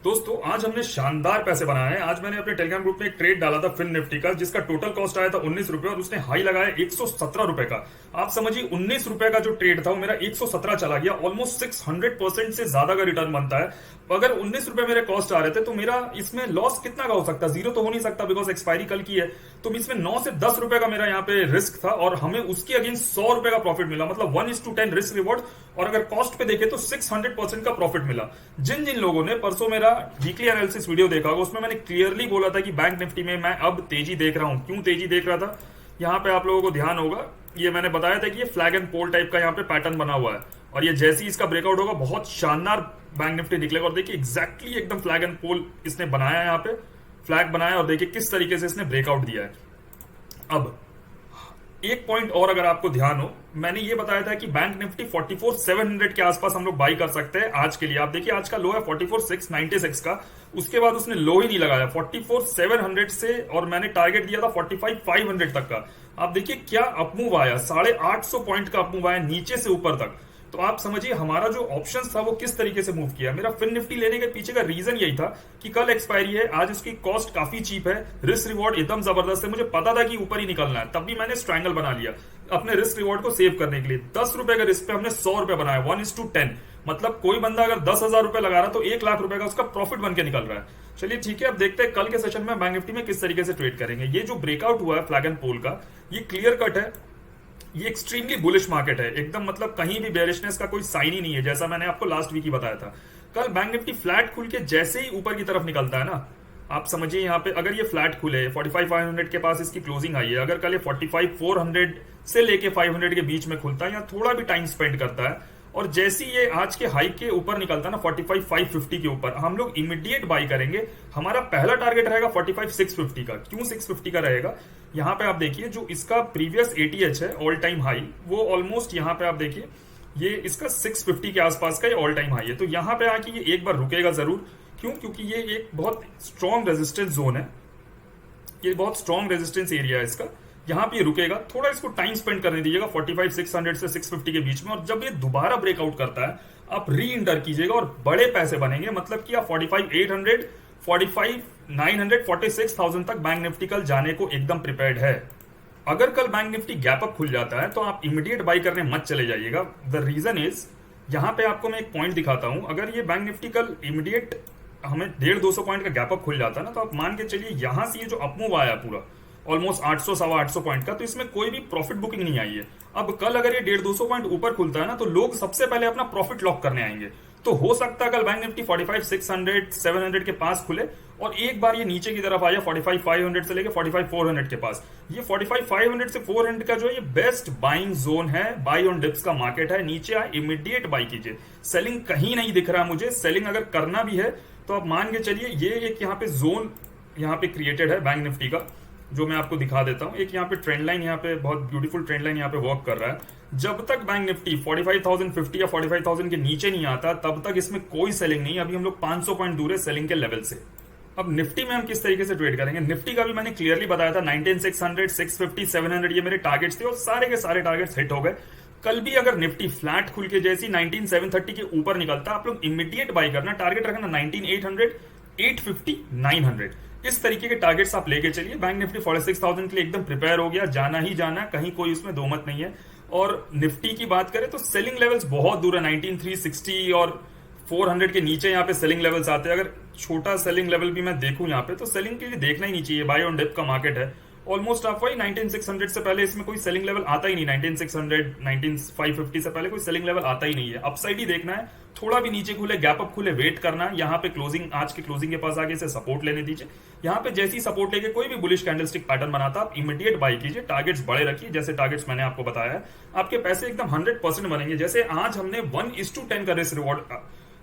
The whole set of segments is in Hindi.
दोस्तों आज हमने शानदार पैसे बनाए हैं। आज मैंने अपने टेलीग्राम ग्रुप में एक ट्रेड डाला था फिन निफ्टी का, जिसका टोटल कॉस्ट आया था 19 रुपए और उसने हाई लगाया 117 रुपए का। आप समझिए 19 रुपए का जो ट्रेड था वो मेरा 117 चला गया। ऑलमोस्ट 600% से ज्यादा का रिटर्न बनता है। अगर 19 रुपए मेरे कॉस्ट आ रहे थे तो मेरा इसमें लॉस कितना का हो सकता है? जीरो तो हो नहीं सकता, बिकॉज एक्सपायरी कल की है। तो इसमें 9 से 10 रुपए का मेरा यहाँ पे रिस्क था और हमें उसके अगेंस्ट 100 रुपए का प्रॉफिट मिला, मतलब 1:10 रिस्क रिवॉर्ड। और अगर कॉस्ट पे देखे तो 600% का प्रॉफिट मिला। जिन जिन लोगों ने परसों मेरा वीकली एनालिसिस वीडियो देखा होगा, उसमें मैंने क्लियरली बोला था कि बैंक निफ्टी में मैं अब तेजी देख रहा हूं। क्यों तेजी देख रहा था, यहां पे आप लोगों को ध्यान होगा। ये मैंने बताया था कि ये फ्लैग एंड पोल टाइप का यहाँ पे पैटर्न बना हुआ है और ये जैसे ही इसका ब्रेकआउट होगा बहुत शानदार बैंक निफ्टी निकलेगा। और देखिए एग्जैक्टली एकदम फ्लैग एंड पोल इसने बनाया, यहाँ पे फ्लैग बनाया और देखिए किस तरीके से इसने ब्रेकआउट दिया है। अब एक पॉइंट और अगर आपको ध्यान हो, मैंने ये बताया था कि बैंक निफ्टी 44,700 के आसपास हम लोग बाई कर सकते हैं आज के लिए। आप देखिए आज का लो है 44,696 का, उसके बाद उसने लो ही नहीं लगाया 44,700 से, और मैंने टारगेट दिया था 45,500 तक का। आप देखिए क्या अपमूव आया, 850 पॉइंट का अपमूव आया नीचे से ऊपर तक। तो आप समझिए हमारा जो ऑप्शन था वो किस तरीके से मूव किया। मेरा फिन निफ्टी लेने के पीछे का रीजन यही था कि कल एक्सपायरी है, आज उसकी कॉस्ट काफी चीप है, रिस्क रिवॉर्ड एकदम जबरदस्त है। मुझे पता था कि ऊपर ही निकलना है, तब भी मैंने स्ट्रैंगल बना लिया अपने रिस्क रिवॉर्ड को सेव करने के लिए। 10 रुपए का रिस्क पे हमने 100 रुपए बनाया, 1:10। मतलब कोई बंदा अगर 10,000 रुपए लगा रहा तो 1 लाख रुपए का उसका प्रॉफिट बन के निकल रहा है। चलिए ठीक है, अब देखते हैं कल के सेशन में बैंक निफ्टी में किस तरीके से ट्रेड करेंगे। ये जो ब्रेकआउट हुआ है फ्लैग एंड पोल का, ये क्लियर कट है, ये एक्सट्रीमली बुलिश मार्केट है एकदम, मतलब कहीं भी बेरिशनेस का कोई साइन ही नहीं है, जैसा मैंने आपको लास्ट वीक ही बताया था। कल बैंक निफ्टी फ्लैट खुल के जैसे ही ऊपर की तरफ निकलता है ना, आप समझिए यहाँ पे अगर ये फ्लैट खुले 45,500 के पास इसकी क्लोजिंग आई है, अगर कल ये 45,400 से लेके 500 के बीच में खुलता है या थोड़ा भी टाइम स्पेंड करता है, और जैसे ही ये आज के हाई के ऊपर निकलता है ना 45,550 के ऊपर, हम लोग इमीडिएट बाई करेंगे। हमारा पहला टारगेट रहेगा 45,650 का। क्यों 650 का रहेगा, यहाँ पे आप देखिए जो इसका प्रीवियस एटीएच है ऑल टाइम हाई, वो ऑलमोस्ट यहाँ पे आप देखिए ये इसका 650 के आसपास का ये ऑल टाइम हाई है। तो यहाँ पे आके ये एक बार रुकेगा जरूर। क्यों? क्योंकि ये एक बहुत स्ट्रॉन्ग रेजिस्टेंस जोन है, ये बहुत स्ट्रॉन्ग रेजिस्टेंस एरिया है इसका। यहां पे रुकेगा, थोड़ा इसको टाइम स्पेंड करने दीजिएगा 45,600 से 650 के बीच में, और जब ये दोबारा ब्रेकआउट करता है आप री इंटर कीजिएगा और बड़े पैसे बनेंगे। मतलब कि आप 45,800, 45,900, 46,000 तक बैंक निफ्टी कल जाने को एकदम प्रिपेयर्ड है। अगर कल बैंक निफ्टी गैप अप खुल जाता है तो आप इमीडिएट बाई करने मत चले जाइएगा। द रीजन इज, यहां पे आपको मैं एक पॉइंट दिखाता हूं। अगर ये बैंक निफ्टी कल इमीडिएट हमें 150-200 पॉइंट का गैप अप खुल जाता है ना, तो आप मान के चलिए यहां से ये जो अपमूव आया पूरा ऑलमोस्ट 800 सवा 800 पॉइंट का, तो इसमें कोई भी प्रॉफिट बुकिंग नहीं आई है। अब कल अगर ये 150-200 पॉइंट ऊपर खुलता है ना, तो लोग सबसे पहले अपना प्रॉफिट लॉक करने आएंगे। तो हो सकता है कल बैंक निफ्टी 45,600, 700 के पास खुले और एक बार ये नीचे की तरफ आया 45,500 से लेके 45,400 के पास। ये 45,500 से 400 का जो है ये बेस्ट बाइंग जोन है, बाई ऑन डिप्स का मार्केट है। नीचे आए इमीडिएट बाई कीजिए। सेलिंग कहीं नहीं दिख रहा मुझे। सेलिंग अगर करना भी है तो आप मान के चलिए ये एक यहाँ पे जोन यहाँ पे क्रिएटेड है बैंक निफ्टी का, जो मैं आपको दिखा देता हूं। एक यहाँ पे ट्रेंड लाइन, यहाँ पे बहुत ब्यूटीफुल ट्रेंड लाइन यहाँ पे वर्क कर रहा है। जब तक बैंक निफ्टी 45,050 या 45,000 के नीचे नहीं आता तब तक इसमें कोई सेलिंग नहीं। अभी हम लोग 500 पॉइंट दूर है सेलिंग के लेवल से। अब निफ्टी में हम किस तरीके से ट्रेड करेंगे, निफ्टी का भी मैंने क्लियरली बताया था 19,600, 650, 700 ये मेरे टारगेट्स थे और सारे के सारे टारगेट्स हिट हो गए। कल भी अगर निफ्टी फ्लैट खुल के जैसी 19,730 के ऊपर निकलता, आप लोग इमीडिएट बाई करना। टारगेट रखना 19,800, 850, 900। इस तरीके के टारगेट्स आप लेके चलिए। बैंक निफ्टी 46,000 के लिए एकदम प्रिपेयर हो गया, जाना ही जाना, कहीं कोई उसमें दो मत नहीं है। और निफ्टी की बात करें तो सेलिंग लेवल्स बहुत दूर है, 19,360 और 400 के नीचे यहाँ पे सेलिंग लेवल्स आते हैं। अगर छोटा सेलिंग लेवल भी मैं देखूं यहाँ पे, तो सेलिंग के लिए देखना ही नहीं चाहिए। बाय ऑन डिप का मार्केट है ऑलमोस्ट। आप वही 19,600 से पहले इसमें कोई सेलिंग लेवल आता ही नहीं, 19,600, 19,550 से पहले कोई सेलिंग लेवल आता ही नहीं है। अपसाइड ही देखना है, थोड़ा भी नीचे खुले गैप अप खुले वेट करना है। यहाँ पे क्लोजिंग, आज की क्लोजिंग के पास आगे से सपोर्ट लेने दीजिए। यहाँ पे जैसी सपोर्ट लेके कोई भी बुलिश कैंडलस्टिक पैटर्न बनाता आप इमीडिएट बाई कीजिए। टारगेट्स बड़े रखिए, जैसे टारगेट्स मैंने आपको बताया है। आपके पैसे एकदम 100% बनेंगे। जैसे आज हमने 1:10 का रिस्क रिवॉर्ड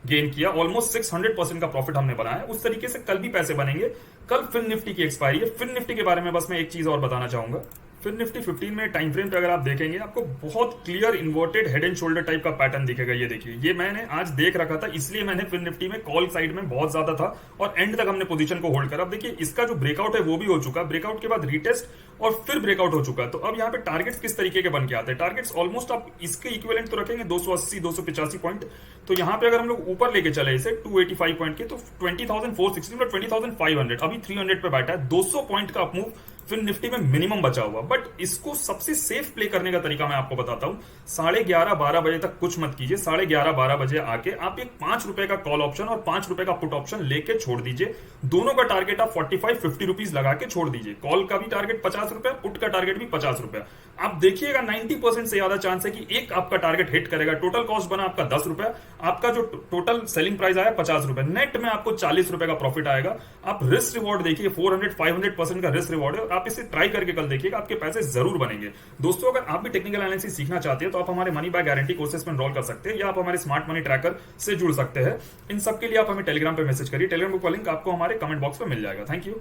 गेन किया, ऑलमोस्ट 600% का प्रॉफिट हमने बनाया, उस तरीके से कल भी पैसे बनेंगे। कल फिन निफ्टी की एक्सपायरी है। फिन निफ्टी के बारे में बस मैं एक चीज और बताना चाहूंगा। Fin Nifty 15 minute time frame पे अगर आप देखेंगे, आपको बहुत clear inverted head and shoulder type का पैटर्न दिखेगा। ये देखिए, ये मैंने आज देख रखा था, इसलिए मैंने फिन निफ्टी में कॉल साइड में बहुत ज्यादा था और एंड तक हमने पोजीशन को होल्ड करा। अब देखिए इसका जो ब्रेकआउट है वो भी हो चुका। ब्रेकआउट के बाद रिटेस्ट और फिर ब्रेकआउट हो चुका है। तो अब यहाँ पे टारगेट्स किस तरीके के बन के आते हैं, टारगेट्स ऑलमोस्ट आप इसके इक्विवेलेंट तो रखेंगे 280 285 पॉइंट। तो यहाँ पे अगर हम लोग ऊपर लेके चले इसे 285 पॉइंट के, तो 20,460 मतलब 20,500, अभी 300 पे बैठा है, 200 पॉइंट का अपमूव फिर निफ्टी में मिनिमम बचा हुआ। बट इसको सबसे सेफ प्ले करने का तरीका मैं आपको बताता हूं, 11:30-12 बजे तक कुछ मत कीजिए। 11:30-12 बजे आके आप एक ₹5 का कॉल ऑप्शन और ₹5 का पुट ऑप्शन लेके छोड़ दीजिए। दोनों का टारगेट आप 45-50 रुपीज लगा के छोड़ दीजिए। कॉल का भी टारगेट ₹50, पुट का टारगेट भी ₹50। आप देखिएगा 90% से ज्यादा चांस है कि एक आपका टारगेट हिट करेगा। टोटल कॉस्ट बना आपका ₹10, आपका जो टोटल सेलिंग प्राइस आया ₹50, नेट में आपको ₹40 का प्रॉफिट आएगा। आप रिस्क रिवॉर्ड देखिए, 400-500% का रिस्क रिवॉर्ड है। आप इसे ट्राई करके कल देखिएगा, आपके पैसे जरूर बनेंगे। दोस्तों, अगर आप भी टेक्निकल एनालिसिस सीखना चाहते हैं तो आप हमारे मनी बाय गारंटी कोर्सेस में एनरोल कर सकते हैं, या आप हमारे स्मार्ट मनी ट्रैकर से जुड़ सकते हैं। इन सब के लिए आप हमें टेलीग्राम पे मैसेज करिए। टेलीग्राम का लिंक आपको हमारे कमेंट बॉक्स में मिल जाएगा। Thank you.